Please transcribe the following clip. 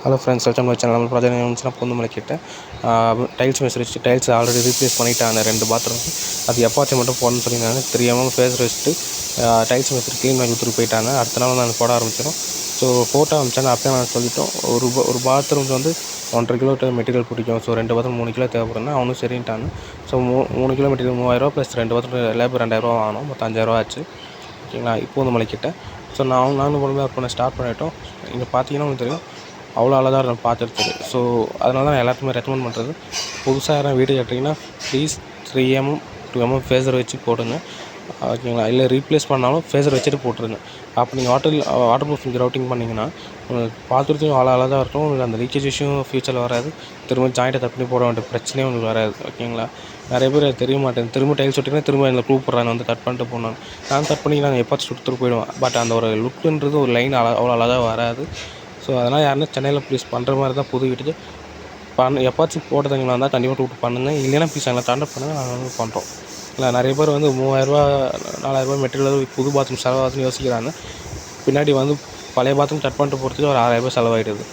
Hello friends, welcome to channel. நம்ம project இருந்துச்சுன்னா பூந்தமல்லி கிட்ட டைல்ஸ் மிஸ் வச்சு டைல்ஸ் ஆல்ரெடி ரீப்ளேஸ் பண்ணிட்டாங்க 2 பாத்ரூம். அது எப்பாச்சும் மட்டும் போடணும்னு சொல்லியிருந்தாங்க. தெரியாமல் ஃபேஸ் வச்சுட்டு டைல்ஸ் மிஸ் க்ளீன் பண்ணி கொடுத்துட்டு போயிட்டாங்க. அடுத்த நாள் நான் போட ஆரம்பிச்சிடும். ஸோ ஃபோட்டோ அனுப்பிச்சாங்க. அப்போயே நான் சொல்லிட்டோம், ஒரு பாத்ரூம்க்கு வந்து 1.5 கிலோ மெட்டீரியல் பிடிக்கும். ஸோ 2 பாத்ரூம் 3 கிலோ தேவைப்படுதுன்னா அவனும் சரின்ட்டாங்க. So 3 kilo material 3000 plus 2 bathroom labour 2000 ஆகணும். மொத்தம் 5000 ஆச்சு. ஓகேங்களா? பூந்தமல்லி கிட்ட. ஸோ நானும் கொண்டு ஒர்க் பண்ண ஸ்டார்ட் பண்ணிட்டோம். இங்கே பார்த்தீங்கன்னா உங்களுக்கு தெரியும், அவ்வளோ அழகாக இருக்கும் பார்த்துருக்குது. ஸோ அதனால தான் நான் எல்லாத்துக்குமே ரெக்கமெண்ட் பண்ணுறது, புதுசாக யாரும் வீடு கட்டுறீங்கன்னா ப்ளீஸ் 3mm 2mm ஃபேஸர் வச்சு போடுங்க. ஓகேங்களா? இல்லை ரீப்ளேஸ் பண்ணாலும் ஃபேஸர் வச்சுட்டு போட்டுருங்க. அப்போ நீங்கள் வாட்டர் ப்ரூஃபிங் ரவுட்டிங் பண்ணிங்கன்னா உங்களுக்கு பார்த்துறதுக்கும் அவ்வளோ அழகாக இருக்கும். உங்களுக்கு அந்த லீக்கேஜ் இஷ்யூ ஃப்யூச்சரில் வராது. திரும்ப ஜாயிண்ட்டை கட் பண்ணி போட வேண்டிய பிரச்சனையும் உங்களுக்கு வராது. ஓகேங்களா? நிறைய பேர் அது தெரிய மாட்டேங்குது. திரும்ப டைல்ஸ் ஒட்டிங்கன்னா திரும்ப எங்களை கூப்பிட்றாங்க வந்து கட் பண்ணிட்டு போனாங்க. நான் கட் பண்ணி நாங்கள் எப்பாச்சும் சுட்டுட்டு போயிடுவோம். பட் அந்த ஒரு லுக்குன்றது ஒரு லைன் அவ்வளோ அழகாக வராது. ஸோ அதனால் யாருன்னா சென்னையில் ப்ளீஸ் பண்ணுற மாதிரி தான் புது வீட்டுக்கு எப்பாச்சும் போட்டதுங்களா இருந்தால் கண்டிப்பாக கூப்பிட்டு பண்ணுங்கள். இல்லைன்னா ப்ளீஸ் எங்களை கான்டாக்ட் பண்ணுங்கள். நாங்கள் வந்து பண்ணுறோம். இல்லை நிறைய பேர் வந்து 3000 4000 மெட்டீரியல் புது பாத்ரூம் செலவாகுதுன்னு யோசிக்கிறாங்க. பின்னாடி வந்து பழைய பாத்ரூம் கட் பண்ணிட்டு போகிறதுக்கு ஒரு 6000 செலவாகிடுது.